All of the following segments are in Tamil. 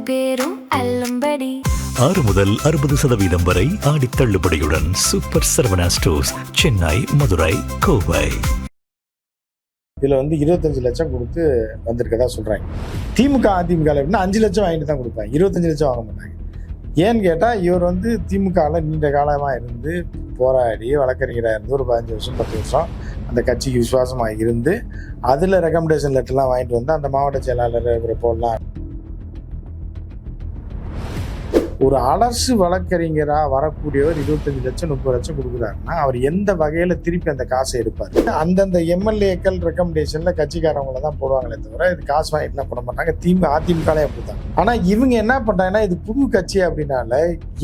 பேரும் அல்லும்படி 6 முதல் 60% வரை ஆடி தள்ளுபடியுடன் சூப்பர் சரவணா ஸ்டோர்ஸ், சென்னை, மதுரை, கோவை. இதில் 25 லட்சம் கொடுத்து வந்திருக்கதா சொல்கிறாங்க. திமுக அதிமுக எப்படின்னா 5 லட்சம் வாங்கிட்டு தான் கொடுப்பாங்க, 25 லட்சம் வாங்க மாட்டாங்க. ஏன்னு கேட்டால் இவர் திமுகவில் நீண்ட காலமாக இருந்து போராடி வழக்கறிஞராக இருந்து ஒரு 15 வருஷம் 10 வருஷம் அந்த கட்சிக்கு விசுவாசமாக இருந்து அதில் ரெக்கமெண்டேஷன் லெட்டர்லாம் வாங்கிட்டு வந்து அந்த மாவட்ட செயலாளர் இவரை போடலாம். ஒரு அரசு வழக்கறிஞராக வரக்கூடியவர் 25 லட்சம் 30 லட்சம் கொடுக்குறாருன்னா அவர் எந்த வகையில் திருப்பி அந்த காசை எடுப்பார்? அந்தந்த எம்எல்ஏக்கள் ரெக்கமெண்டேஷனில் கட்சிக்காரவங்கள தான் போடுவாங்களே தவிர இது காசு வாங்கிட்டுலாம் போட மாட்டாங்க. அதிமுகலே அப்படித்தான். ஆனால் இவங்க என்ன பண்ணுறாங்கன்னா இது புது கட்சி அப்படின்னால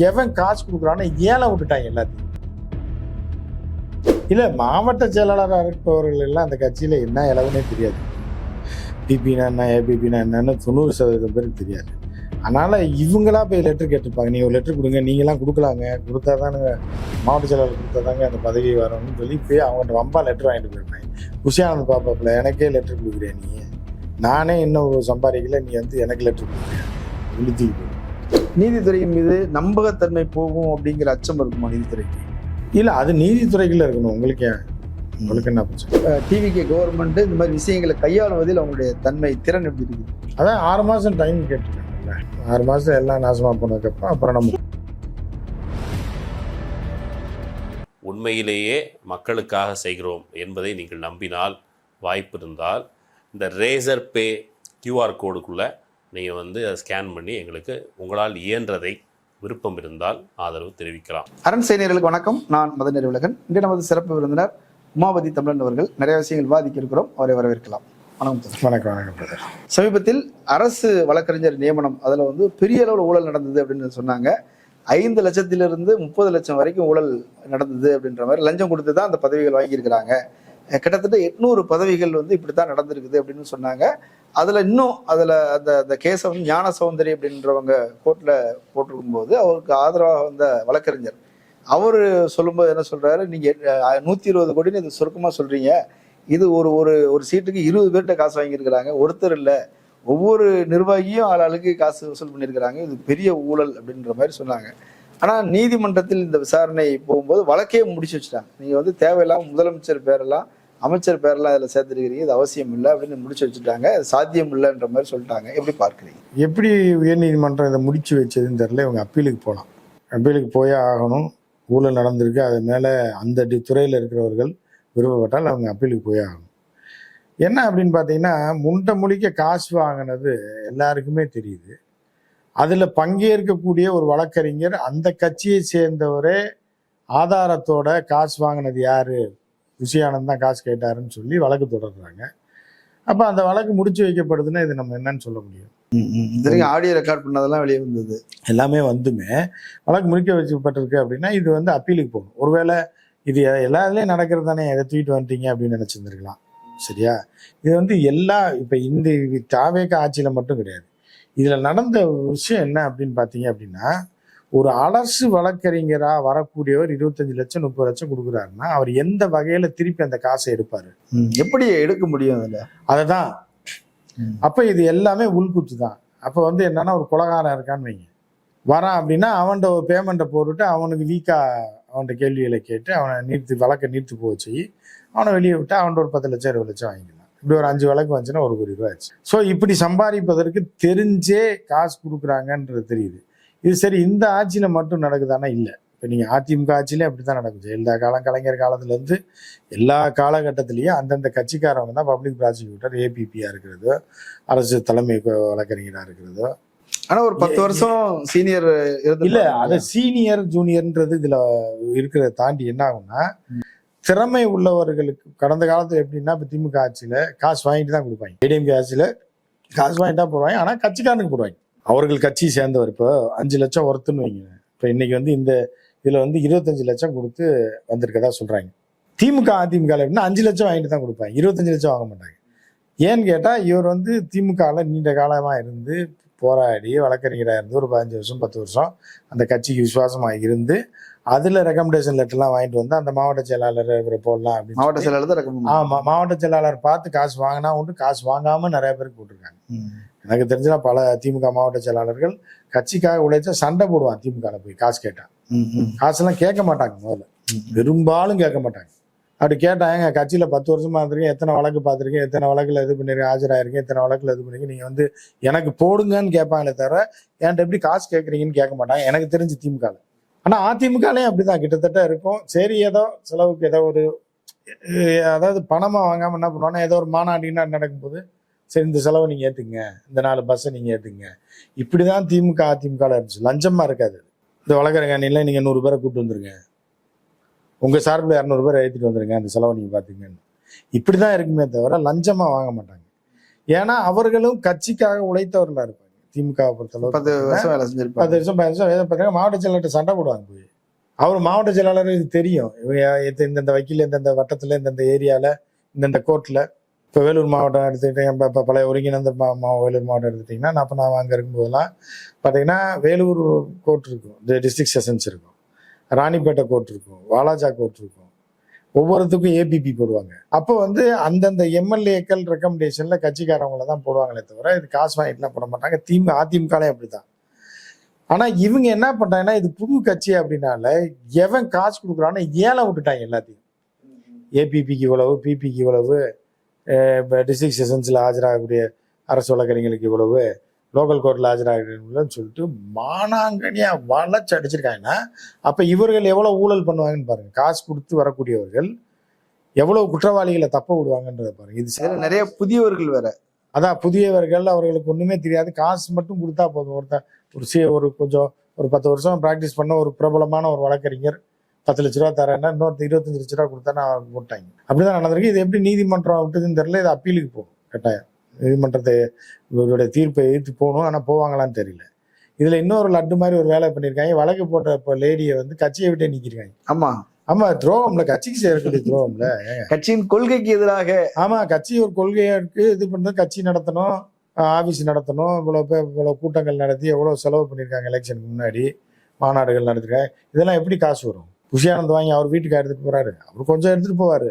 எவன் காசு கொடுக்குறான்னு ஏழை விட்டுட்டாங்க எல்லாத்தையும். இல்லை, மாவட்ட செயலாளராக இருப்பவர்கள் எல்லாம் அந்த கட்சியில் என்ன இலவுனே தெரியாது. பிபினா என்ன, ஏபிபினா என்னன்னு 90% பேருக்கு தெரியாது. அதனால் இவங்களா போய் லெட்டர் கேட்டிருப்பாங்க, நீங்கள் ஒரு லெட்டர் கொடுங்க, நீங்களாம் கொடுக்கலாங்க, கொடுத்தா தானுங்க மாவட்ட செயலாளர் கொடுத்தா தாங்க அந்த பதவி வரணும்னு சொல்லி போய் அவங்கள்ட்ட வம்பா லெட்டர் வாங்கிட்டு போயிருப்பாங்க. குஷியானந்த் பாப்பாப்பில் எனக்கே லெட்டர் கொடுக்குறேன், நீ நானே இன்னும் சம்பாதிக்கல, நீ எனக்கு லெட்டர் கொடுக்குறேன் விழுத்திக்கிட்டு. நீதித்துறையின் மீது நம்பகத்தன்மை போகும் அப்படிங்கிற அச்சம் இருக்குமா நீதித்துறைக்கு? இல்லை, அது நீதித்துறைக்குள்ள இருக்கணும். உங்களுக்கு என்ன பிரச்சனை? டிவிகே கவர்மெண்ட் இந்த மாதிரி விஷயங்களை கையாளுவதில் அவங்களுடைய தன்மை திறன் எப்படி இருக்குது? அதான் 6 மாதம் டைம் கேட்டிருக்காங்கல்ல. 6 மாதம் எல்லாம் நாசமாக போனதுக்கப்புறம் அப்புறம் நம்ம உண்மையிலேயே மக்களுக்காக செய்கிறோம் என்பதை நீங்கள் நம்பினால், வாய்ப்பு இருந்தால் இந்த ரேசர் பே கியூஆர் கோடுக்குள்ளே நீங்கள் அதை ஸ்கேன் பண்ணி எங்களுக்கு உங்களால் இயன்றதை விருப்பம் இருந்தால் ஆதரவு தெரிவிக்கலாம். அரண் செய்திகளுக்கு வணக்கம். நான் மதன் அறிவுலகன். இன்று நமது சிறப்பு விருந்தினர் உமாபதி தமிழன் அவர்கள். நிறைய விஷயங்கள் விவாதிக்க இருக்கிறோம், அவரை வரவேற்கலாம். வணக்கம். வணக்கம். சமீபத்தில் அரசு வழக்கறிஞர் நியமனம் அதில் பெரிய அளவில் ஊழல் நடந்தது அப்படின்னு சொன்னாங்க. 5 லட்சத்திலிருந்து 30 லட்சம் வரைக்கும் ஊழல் நடந்தது அப்படின்ற மாதிரி லஞ்சம் கொடுத்து தான் அந்த பதவிகள் வாங்கியிருக்கிறாங்க. கிட்டத்தட்ட 800 பதவிகள் இப்படி தான் நடந்திருக்குது அப்படின்னு சொன்னாங்க. இன்னும் அந்த கேஸை ஞான சௌந்தரி அப்படின்றவங்க கோர்ட்டில் போட்டிருக்கும் போது அவருக்கு ஆதரவாக வந்த வழக்கறிஞர் அவர் சொல்லும்போது என்ன சொல்றாரு, நீங்கள் 120 கோடின்னு இது சுருக்கமாக சொல்றீங்க, இது ஒரு சீட்டுக்கு 20 பேர்கிட்ட காசு வாங்கியிருக்கிறாங்க, ஒருத்தர் இல்லை, ஒவ்வொரு நிர்வாகியும் ஆளுக்கு காசு வசூல் பண்ணியிருக்கிறாங்க, இது பெரிய ஊழல் அப்படின்ற மாதிரி சொன்னாங்க. ஆனால் நீதிமன்றத்தில் இந்த விசாரணை போகும்போது வழக்கே முடிச்சு வச்சுட்டாங்க. நீங்கள் தேவையில்லாம முதலமைச்சர் பேரெல்லாம் அமைச்சர் பேரெல்லாம் அதில் சேர்த்துருக்கிறீங்க, இது அவசியம் இல்லை அப்படின்னு முடிச்சு வச்சுட்டாங்க, அது சாத்தியம் இல்லைன்ற மாதிரி சொல்லிட்டாங்க. எப்படி பார்க்குறீங்க? எப்படி உயர்நீதிமன்றம் இதை முடிச்சு வச்சதுன்னு தெரியல. இவங்க அப்பீலுக்கு போகலாம், அப்பீலுக்கு போயே ஆகணும். ஊழல் நடந்திருக்கு, அது மேலே அந்த துறையில் இருக்கிறவர்கள் விருப்பப்பட்டால் அவங்க அப்பீலுக்கு போயே ஆகணும். என்ன அப்படின்னு பார்த்தீங்கன்னா, முண்டை முழிக்க காசு வாங்கினது எல்லாருக்குமே தெரியுது. அதில் பங்கேற்கக்கூடிய ஒரு வழக்கறிஞர் அந்த கட்சியை சேர்ந்தவரே ஆதாரத்தோட காசு வாங்கினது யாரு, குஷியானந்த் தான் காசு கேட்டாருன்னு சொல்லி வழக்கு தொடர்றாங்க. அப்போ அந்த வழக்கு முடிச்சு வைக்கப்படுதுன்னா இது நம்ம என்னன்னு சொல்ல முடியும்? ஆடியோ ரெக்கார்ட் பண்ணதெல்லாம் வெளியே வந்தது, எல்லாமே வழக்கு முடிக்க வச்சுப்பட்டிருக்கு அப்படின்னா இது அப்பீலுக்கு போகணும். ஒருவேளை இது எல்லா இதுலேயும் நடக்கிறது தானே, எதை தூக்கிட்டு வந்துட்டீங்க அப்படின்னு நினச்சிருந்துருக்கலாம். சரியா? இது இப்போ இந்த தாவேக ஆட்சியில் மட்டும் கிடையாது. இதில் நடந்த விஷயம் என்ன அப்படின்னு பார்த்தீங்க அப்படின்னா, ஒரு அரசு வழக்கறிஞராக வரக்கூடியவர் 25 லட்சம் 30 லட்சம் கொடுக்குறாருன்னா அவர் எந்த வகையில் திருப்பி அந்த காசை எடுப்பார்? எப்படி எடுக்க முடியும்? அதை தான். அப்போ இது எல்லாமே உள்குத்து தான். அப்போ என்னன்னா, ஒரு குலகாரம் இருக்கான்னு வைங்க, வரான் அப்படின்னா அவன்கிட்ட ஒரு பேமெண்ட்டை போட்டுட்டு அவனுக்கு வீக்காக அவன்கிட்ட கேள்விகளை கேட்டு அவனை வழக்கை நீர்த்து போச்சு, அவனை வெளியே விட்டு அவன்கிட்ட ஒரு 10 லட்சம் 20 லட்சம் வாங்கிக்கலாம். இப்படி ஒரு 5 வழக்கு வந்துச்சுன்னா 1 கோடி ரூபாய் ஆச்சு. ஸோ இப்படி சம்பாதிப்பதற்கு தெரிஞ்சே காசு கொடுக்குறாங்கன்றது தெரியுது. இது சரி, இந்த ஆட்சியில் மட்டும் நடக்குதானா? இல்லை. இப்போ நீங்கள் அதிமுக ஆட்சியிலே அப்படி தான் நடக்குது. எல்லா கலைஞர் காலத்துலேருந்து எல்லா காலகட்டத்திலையும் அந்தந்த கட்சிக்காரவங்க தான் பப்ளிக் ப்ராசிக்யூட்டர், ஏபிபியாக இருக்கிறதோ, அரசு தலைமை வழக்கறிஞராக இருக்கிறதோ. ஆனால் ஒரு 10 வருஷம் சீனியர் இல்லை, அது சீனியர் ஜூனியர்ன்றது இதில் இருக்கிறத தாண்டி என்ன ஆகும்னா, திறமை உள்ளவர்களுக்கு கடந்த காலத்தில் எப்படின்னா, இப்போ திமுக ஆட்சியில் காசு வாங்கிட்டு தான் கொடுப்பாங்க, ஏடிஎம்கே ஆட்சியில் காசு வாங்கிட்டு தான் போடுவாங்க, ஆனால் கட்சிக்காரனுக்கு போடுவாங்க. அவர்கள் கட்சி சேர்ந்தவர் இப்போ 5 லட்சம் ஒருத்துன்னு வைங்க. இப்போ இன்னைக்கு இந்த இதில் 25 லட்சம் கொடுத்து வந்திருக்கதா சொல்கிறாங்க. திமுக அதிமுக எப்படின்னா 5 லட்சம் வாங்கிட்டு தான் கொடுப்பாங்க, 25 லட்சம் வாங்க மாட்டாங்க. ஏன்னு கேட்டால் இவர் திமுகவில் நீண்ட காலமாக இருந்து போராடி வழக்கறிஞராக இருந்து ஒரு 15 வருஷம் 10 வருஷம் அந்த கட்சிக்கு விசுவாசமாக இருந்து அதில் ரெக்கமெண்டேஷன் லெட்டர்லாம் வாங்கிட்டு வந்து அந்த மாவட்ட செயலாளர் இவரை போடலாம் அப்படின்னு மாவட்ட செயலாளர் தான் ரெக்கமெண்ட். ஆமாம், மாவட்ட செயலாளர் பார்த்து காசு வாங்கினா உண்டு, காசு வாங்காமல் நிறைய பேருக்கு போட்டிருக்காங்க. எனக்கு தெரிஞ்சா பல திமுக மாவட்ட செயலாளர்கள் கட்சிக்காக உழைச்சா சண்டை போடுவான் திமுக போய் காசு கேட்டான். காசெல்லாம் கேட்க மாட்டாங்க, முதல்ல பெரும்பாலும் கேட்க மாட்டாங்க. அப்படி கேட்டாங்க, கட்சியில் 10 வருஷமா இருந்திருக்கேன், எத்தனை வழக்கு பார்த்துருக்கேன், எத்தனை வழக்கில் இது பண்ணிருக்கேன், ஆஜராயிருக்கேன், எத்தனை வழக்கில் இது பண்ணிருக்கேன், நீங்கள் வந்து எனக்கு போடுங்கன்னு கேட்பாங்களே தவிர என்கிட்ட எப்படி காசு கேட்குறீங்கன்னு கேட்க மாட்டாங்க எனக்கு தெரிஞ்சு திமுகவில். ஆனால் அதிமுகலையும் அப்படிதான் கிட்டத்தட்ட இருக்கும். சரி, ஏதோ செலவுக்கு ஏதோ ஒரு, அதாவது பணமாக வாங்காமல் என்ன பண்ணுவாங்கன்னா, ஏதோ ஒரு மாநாடினா நடக்கும்போது சரி இந்த செலவை நீங்கள் ஏற்றுங்க, இந்த 4 பஸ்ஸை நீங்கள் ஏற்றுங்க. இப்படி தான் திமுக அதிமுகவில் இருந்துச்சு. லஞ்சமாக இருக்காது. இந்த வழக்கறிஞர்ல நீங்கள் 100 பேரை கூப்பிட்டு வந்துருங்க, உங்கள் சார்பில் 200 பேரை ஏற்றிட்டு வந்துருங்க, அந்த செலவை நீங்கள் பார்த்துங்கன்னு. இப்படி தான் இருக்குமே தவிர லஞ்சமாக வாங்க மாட்டாங்க. ஏன்னா அவர்களும் கட்சிக்காக உழைத்தவர்களாக இருப்பாங்க. திமுகவை பொறுத்தளவு 10 வருஷம் வேலை செஞ்சிருப்பாங்க. 10 வருஷம் 15 வருஷம் பார்த்தீங்கன்னா மாவட்ட செயலாளர்கிட்ட சண்டை போடுவாங்க போய். அவர் மாவட்ட செயலாளர் இது தெரியும், இந்தந்த வக்கீல் இந்தந்த வட்டத்தில் இந்தந்த ஏரியாவில் இந்தந்த கோர்ட்டில். இப்போ வேலூர் மாவட்டம் எடுத்துக்கிட்டீங்க, இப்போ பழைய ஒருங்கிணைந்த வேலூர் மாவட்டம் எடுத்துக்கிட்டிங்கன்னா, நான் அங்கே இருக்கும்போதெல்லாம் பார்த்தீங்கன்னா வேலூர் கோர்ட் இருக்கும், டிஸ்ட்ரிக்ட் செஷன்ஸ் இருக்கும், ராணிப்பேட்டை கோர்ட் இருக்கும், வாலாஜா கோர்ட் இருக்கும். ஒவ்வொருத்துக்கும் ஏபிபி போடுவாங்க. அப்போ வந்து அந்தந்த எம்எல்ஏக்கள் ரெக்கமெண்டேஷனில் கட்சிக்காரவங்கள தான் போடுவாங்களே தவிர இது காசு வாங்கிட்டுலாம் போட மாட்டாங்க. அதிமுகலே அப்படி தான். ஆனால் இவங்க என்ன பண்ணுறாங்கன்னா, இது புது கட்சி அப்படின்னால எவன் காசு கொடுக்குறான்னு ஏலம் விட்டுட்டாங்க எல்லாத்தையும். ஏபிபிக்கு இவ்வளவு, பிபிக்கு இவ்வளவு, டிஸ்ட்ரிக்ட் செஷன்ஸில் ஆஜராகக்கூடிய அரசு வழக்கறிஞர்களுக்கு இவ்வளவு, லோக்கல் கோர்ட்டில் ஆஜராகன்னு சொல்லிட்டு மானாங்கனியாக வளைச்சு அடிச்சிருக்காங்கன்னா, அப்போ இவர்கள் எவ்வளோ ஊழல் பண்ணுவாங்கன்னு பாருங்கள். காசு கொடுத்து வரக்கூடியவர்கள் எவ்வளோ குற்றவாளிகளை தப்ப விடுவாங்கன்றதை பாருங்கள். இது நிறைய புதியவர்கள் வேற. அதான் புதியவர்கள், அவர்களுக்கு ஒன்றுமே தெரியாது, காசு மட்டும் கொடுத்தா போதும். ஒரு கொஞ்சம் ஒரு 10 வருஷம் ப்ராக்டிஸ் பண்ண ஒரு பிரபலமான ஒரு வழக்கறிஞர் 10 லட்ச ரூபா தரேன்னா இன்னொரு 25 லட்ச ரூபா கொடுத்தானா போட்டாங்க. அப்படிதான் நடந்திருக்கு. இது எப்படி நீதிமன்றம் விட்டதுன்னு தெரியல. இது அப்பீலுக்கு போகும் கட்டாயம். நீதிமன்றத்தை இவருடைய தீர்ப்பை எதிர்த்து போகணும். ஆனால் போவாங்களான்னு தெரியல. இதுல இன்னொரு லட்டு மாதிரி ஒரு வேலை பண்ணியிருக்காங்க. வழக்கு போட்ட இப்போ லேடியை வந்து கட்சியை விட்டே நீக்கிருக்காங்க. ஆமா, துரோகம்ல, கட்சிக்கு செய்யக்கூடிய துரோகம்ல, கட்சியின் கொள்கைக்கு எதிராக. ஆமா, கட்சி ஒரு கொள்கையா இருக்கு, இது பண்ணது, கட்சி நடத்தணும், ஆபீஸ் நடத்தணும், இவ்வளவு கூட்டங்கள் நடத்தி எவ்வளவு செலவு பண்ணியிருக்காங்க, எலெக்ஷனுக்கு முன்னாடி மாநாடுகள் நடத்திருக்காங்க. இதெல்லாம் எப்படி காசு வரும்? புஷியானந்த் வாங்கி அவர் வீட்டுக்கு எடுத்துட்டு போறாரு, அவர் கொஞ்சம் எடுத்துட்டு போவாரு,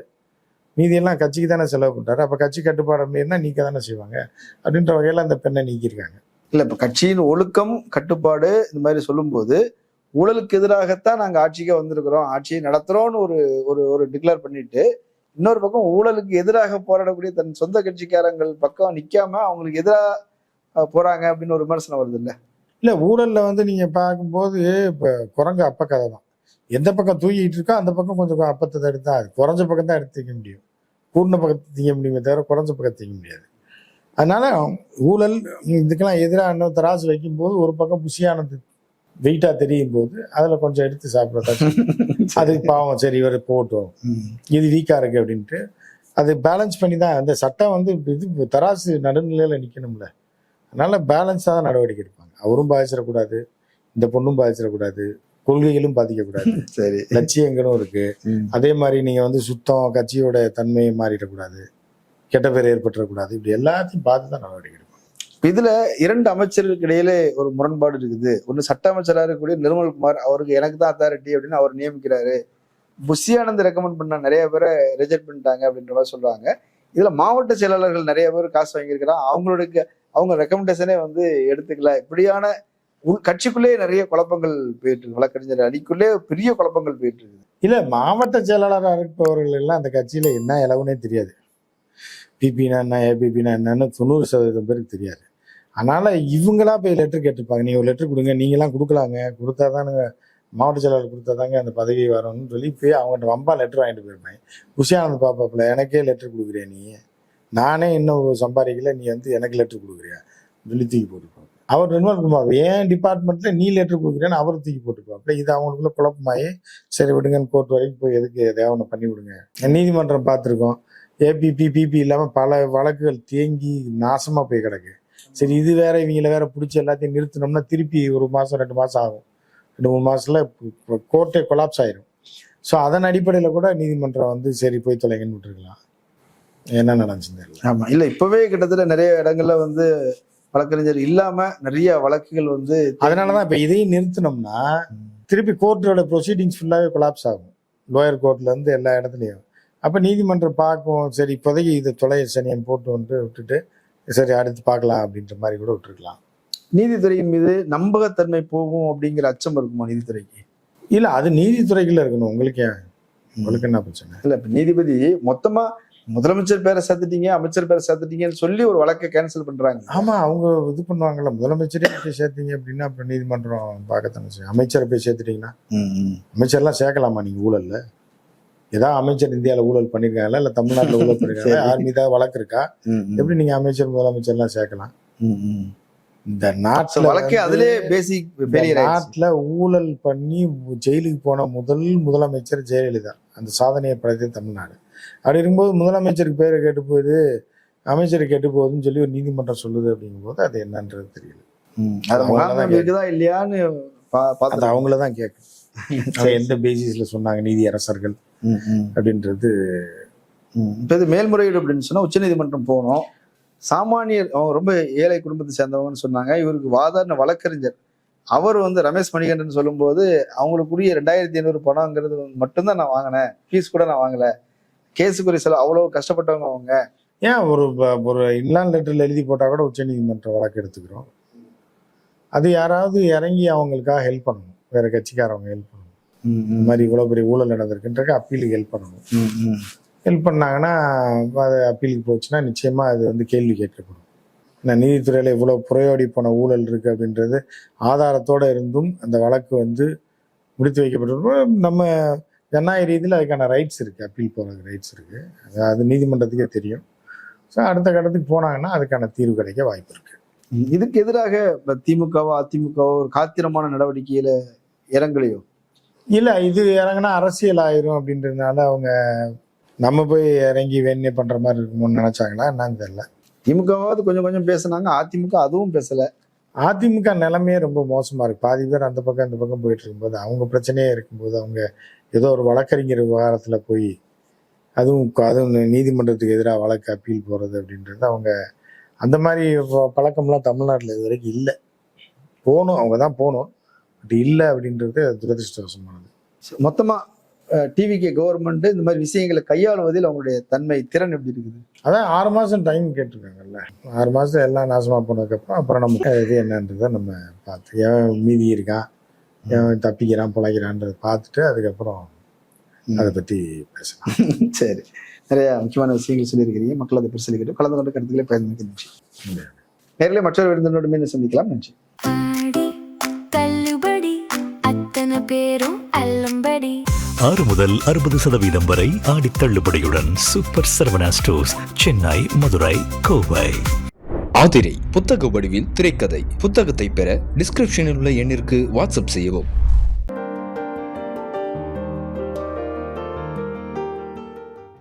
மீதியெல்லாம் கட்சிக்கு தானே செலவு பண்றாரு. அப்ப கட்சி கட்டுப்பாடு அப்படின்னா நீக்க தானே செய்வாங்க அப்படின்ற வகையில அந்த பெண்ணை நீக்கியிருக்காங்க. இல்ல, இப்ப கட்சியின் ஒழுக்கம் கட்டுப்பாடு இந்த மாதிரி சொல்லும் போது ஊழலுக்கு எதிராகத்தான் நாங்க ஆட்சிக்கே வந்திருக்கிறோம், ஆட்சியை நடத்துறோம்னு ஒரு டிக்ளேர் பண்ணிட்டு, இன்னொரு பக்கம் ஊழலுக்கு எதிராக போராடக்கூடிய தன் சொந்த கட்சிக்காரங்கள் பக்கம் நிக்காம அவங்களுக்கு எதிராக போறாங்க அப்படின்னு ஒரு விமர்சனம் வருது. இல்ல, ஊழல்ல வந்து நீங்க பார்க்கும்போது இப்ப குரங்கு அப்ப கதை தான். எந்த பக்கம் தூக்கிட்டு இருக்கோ அந்த பக்கம் கொஞ்சம் அப்பத்தை எடுத்தா குறைஞ்ச பக்கம் தான் எடுத்து திங்க முடியும், கூடின பக்கத்தை திங்க முடியுமே தவிர குறைஞ்ச பக்கத்தை திங்க முடியாது. அதனால ஊழல் இதுக்கெல்லாம் எதிராக இன்னும் தராசு வைக்கும்போது ஒரு பக்கம் புஷியானது வெயிட்டா தெரியும் போது அதுல கொஞ்சம் எடுத்து சாப்பிட்றதா, அது பாவம், சரி இவர் போட்டோம், இது வீக்கா இருக்கு அப்படின்ட்டு அது பேலன்ஸ் பண்ணி தான். அந்த சட்டம் வந்து இது தராசு நடுநிலையில நிக்கணும்ல, அதனால பேலன்ஸா தான் நடவடிக்கை எடுப்பாங்க. அவரும் பாதிச்சிடக்கூடாது, இந்த பொண்ணும் பாதிச்சிடக்கூடாது, கொள்கைகளும் பாதிக்கக்கூடாது, சரி லட்சியங்களும் இருக்கு. அதே மாதிரி நீங்க வந்து சுத்தம் கட்சியோட தன்மையை மாறிடக்கூடாது, கெட்ட பேர் ஏற்பட்டுறக்கூடாது, இப்படி எல்லாத்தையும் பார்த்து தான் நடவடிக்கை எடுப்பாங்க. இதுல 2 அமைச்சர்களுக்கு இடையிலே ஒரு முரண்பாடு இருக்குது. ஒண்ணு சட்ட அமைச்சராக இருக்கக்கூடிய நிர்மல்குமார், அவருக்கு எனக்கு தான் அத்தாரிட்டி அப்படின்னு அவர் நியமிக்கிறாரு. புஷியானந்த் ரெக்கமெண்ட் பண்ண நிறைய பேரை ரிஜெக்ட் பண்ணிட்டாங்க அப்படின்ற மாதிரி சொல்றாங்க. இதுல மாவட்ட செயலாளர்கள் நிறைய பேர் காசு வாங்கியிருக்கிறாங்க, அவங்க ரெக்கமெண்டேஷனே வந்து எடுத்துக்கல. இப்படியான கட்சிக்குள்ளே நிறைய குழப்பங்கள் போயிட்டு இருக்கு, வழக்கறிஞர் அணிக்குள்ளே பெரிய குழப்பங்கள் போயிட்டு இருக்கு. இல்ல, மாவட்ட செயலாளராக இருப்பவர்கள் எல்லாம் அந்த கட்சியில என்ன இலவுனே தெரியாது. பிபினா என்ன, ஏபிபினா என்னன்னு 90% பேருக்கு தெரியாது. அதனால இவங்களா போய் லெட்டர் கேட்டிருப்பாங்க, நீங்க ஒரு லெட்டர் கொடுங்க, நீங்களாம் கொடுக்கலாங்க, கொடுத்தாதானுங்க மாவட்ட செயலாளர் கொடுத்தாதாங்க அந்த பதவி வரணும்னு சொல்லி போய் அவங்கள்ட்ட வம்பா லெட்டர் வாங்கிட்டு போயிருப்பேன். புஷியானந்த் பாப்பாப்புல எனக்கே லெட்டர் கொடுக்குறியா, நீ நானே இன்னும் சம்பாதிக்கல, நீ வந்து எனக்கு லெட்டர் கொடுக்குறியா சொல்லி தூக்கி போட்டுருப்பாங்க. அவர் நிர்மல்குமார் ஏன் டிபார்ட்மெண்ட்ல நீ லெட்டர் கொடுக்குறேன்னு அவரும் தூக்கி போட்டுருப்பாங்க. இது அவங்களுக்குள்ள குழப்பமாயி சரி விடுங்கன்னு கோர்ட் வரைக்கும் போய் எதுக்கு எதையாவது ஒன்று பண்ணி விடுங்க. நீதிமன்றம் பார்த்துருக்கோம், ஏபிபி பிபி இல்லாமல் பல வழக்குகள் தேங்கி நாசமாக போய் கிடக்கு. சரி இது வேற இவங்கள வேற பிடிச்சி எல்லாத்தையும் நிறுத்தினோம்னா திருப்பி 1 மாதம் 2 மாதம் ஆகும், 2-3 மாதத்துல கோர்ட்டே கொலாப்ஸ் ஆயிரும். ஸோ அதன் அடிப்படையில் கூட நீதிமன்றம் வந்து சரி போய் தொலைங்கன்னு விட்டுருக்கலாம். என்ன நடந்துச்சுன்னு தெரியல. ஆமா, இல்லை இப்பவே கிட்டத்தட்ட நிறைய இடங்கள்ல வந்து வழக்கறிஞர் இல்லாம நிறைய வழக்குகள் வந்து, அதனாலதான் இப்ப இதையும் நிறுத்தினோம்னா திருப்பி கோர்ட்டோட ப்ரொசீடிங்ஸ் ஃபுல்லாகவே கொலாப்ஸ் ஆகும், லோயர் கோர்ட்லேருந்து எல்லா இடத்துலையும். அப்போ நீதிமன்றம் பார்க்கும், சரி இப்போதைக்கு இது தொலைய சனியம் போட்டு விட்டுட்டு சரி அடுத்து பார்க்கலாம் அப்படின்ற மாதிரி கூட விட்டுருக்கலாம். நீதித்துறையின் மீது நம்பகத்தன்மை போகும் அப்படிங்கிற அச்சம் இருக்குமா நீதித்துறைக்கு? இல்லை, அது நீதித்துறைக்குள்ள இருக்கணும். உங்களுக்கு என்ன பிரச்சனை? இல்லை, இப்போ நீதிபதி மொத்தமா முதலமைச்சர் பேரை சேர்த்துட்டீங்க, அமைச்சர் பேரை சேர்த்துட்டீங்கன்னு சொல்லி ஒரு வழக்கை கேன்சல் பண்றாங்க. ஆமா, அவங்க இது பண்ணுவாங்கல்ல, முதலமைச்சரே போய் சேர்த்தீங்க அப்படின்னா அப்புறம் நீதிமன்றம் பார்க்கத்தானே செய்யும். அமைச்சரை போய் சேர்த்துட்டீங்கன்னா அமைச்சர்லாம் சேர்க்கலாமா நீங்க ஊழல்ல? ஏதாவது அமைச்சர் இந்தியாவில் ஊழல் பண்ணிருக்காங்களா, இல்ல தமிழ்நாட்டில் ஊழல் பண்ணிருக்காங்களா, யார் மீதாவது வழக்கு இருக்கா? எப்படி நீங்க அமைச்சர் முதலமைச்சர்லாம் சேர்க்கலாம்? இந்த நாட்டுல ஊழல் பண்ணி ஜெயிலுக்கு போன முதலமைச்சர் ஜெயலலிதா. அந்த சாதனையை படைத்தது தமிழ்நாடு. அப்படி இருக்கும்போது முதலமைச்சருக்கு பேரை கேட்டு போகுது, அமைச்சரை கேட்டு போகுதுன்னு சொல்லி ஒரு நீதிமன்றம் சொல்லுது. அப்படிங்கும்போது அது என்னன்றது தெரியல. இல்லையான்னு அது அவங்களதான் கேட்கும், எந்த பேசிஸ்ல சொன்னாங்க நீதி அரசர்கள் அப்படின்றது. மேல்முறையீடு அப்படின்னு சொன்னா உச்ச நீதிமன்றம் போகணும். சாமானியர், அவங்க ரொம்ப ஏழை குடும்பத்தை சேர்ந்தவங்கன்னு சொன்னாங்க. இவருக்கு வாதாடின வழக்கறிஞர் அவர் ரமேஷ் மணிகண்டன் சொல்லும்போது அவங்களுக்குரிய 2500 பணங்கிறது மட்டும்தான் நான் வாங்கினேன், ஃபீஸ் கூட நான் வாங்கல, கேஸுக்குரிய செலவு அவ்வளவு கஷ்டப்பட்டவங்க அவங்க. ஏன் ஒரு இன்லான் லெட்டர்ல எழுதி போட்டா கூட உச்ச நீதிமன்ற வழக்கு எடுத்துக்கிறோம். அது யாராவது இறங்கி அவங்களுக்காக ஹெல்ப் பண்ணணும், வேற கட்சிக்காரவங்க ஹெல்ப் பண்ணணும். இந்த மாதிரி இவ்வளவு பெரிய ஊழல் நடந்திருக்குன்றக்கு அப்பீலுக்கு ஹெல்ப் பண்ணணும். ஹெல்ப் பண்ணாங்கன்னா அது அப்பீலுக்கு போச்சுன்னா நிச்சயமா அது கேள்வி கேட்கப்படும். நீதித்துறையில இவ்வளவு புறையோடி போன ஊழல் இருக்கு அப்படின்றது ஆதாரத்தோட இருந்தும் அந்த வழக்கு முடித்து வைக்கப்பட்டிருக்கும். நம்ம ஜனநாயக ரீதியில் அதுக்கான ரைட்ஸ் இருக்கு, அப்பீல் போறதுக்கு ரைட்ஸ் இருக்கு. அது நீதிமன்றத்துக்கே தெரியும். ஸோ அடுத்த கட்டத்துக்கு போனாங்கன்னா அதுக்கான தீர்வு கிடைக்க வாய்ப்பு இருக்கு. இதுக்கு எதிராக திமுகவோ அதிமுகவோ ஒரு காத்திரமான நடவடிக்கையில இறங்கலையோ? இல்லை, இது இறங்கினா அரசியல் ஆயிரும் அப்படின்றதுனால அவங்க நம்ம போய் இறங்கி வேணே பண்ற மாதிரி இருக்குமோன்னு நினைச்சாங்களா என்னன்னு தெரியல. திமுகவாவது கொஞ்சம் கொஞ்சம் பேசினாங்க, அதிமுக அதுவும் பேசல. அதிமுக நிலைமையே ரொம்ப மோசமா இருக்கு. பாதி பேர் அந்த பக்கம் இந்த பக்கம் போயிட்டு இருக்கும்போது, அவங்க பிரச்சனையே இருக்கும்போது, அவங்க ஏதோ ஒரு வழக்கறிஞர் விவகாரத்துல போய் அதுவும் நீதிமன்றத்துக்கு எதிராக வழக்கு அப்பீல் போறது அப்படின்றது அவங்க அந்த மாதிரி பழக்கம்லாம் தமிழ்நாட்டில் இது வரைக்கும் இல்லை. போகணும், அவங்க தான் போகணும், பட் இல்லை அப்படின்றது துரதிருஷ்டவசமானது. மொத்தமா டிவிகே கவர்மெண்ட் இந்த மாதிரி விஷயங்களை கையாளுவதில் அவங்களுடைய தன்மை திறன் எப்படி இருக்குது? அதான் 6 மாதம் டைம் கேட்டிருக்காங்கல்ல. 6 மாதம் எல்லாம் நாசமாக போனதுக்கப்புறம் அப்புறம் நம்ம இது என்னன்றதை நம்ம பார்த்து எவன் மீதி இருக்கான், எவன் தப்பிக்கிறான் பிழைக்கிறான்றதை பார்த்துட்டு அதுக்கப்புறம் அதை பற்றி பேசலாம். சரி, நிறைய முக்கியமான விஷயங்கள் சொல்லியிருக்கிறீங்க. மக்கள் அதை பரிசீலிக்கட்டும். கலந்து கொண்ட கருத்துக்களை பயன்படுத்தி நன்றி. நேரில் மற்றொரு விருந்தினோடு மீண்டும் சந்திக்கலாம். நன்றி. பேரும் அல்லம்படி 6 முதல் 60% வரை ஆடி தள்ளுபடியுடன் சூப்பர் சரவணா ஸ்டோர்ஸ், சென்னை, மதுரை, கோவை. ஆதிரை புத்தக வடிவில் திரைக்கதை புத்தகத்தை பெற டிஸ்கிரிப்ஷனில் உள்ள எண்ணிற்கு வாட்ஸ்அப் செய்யவும்.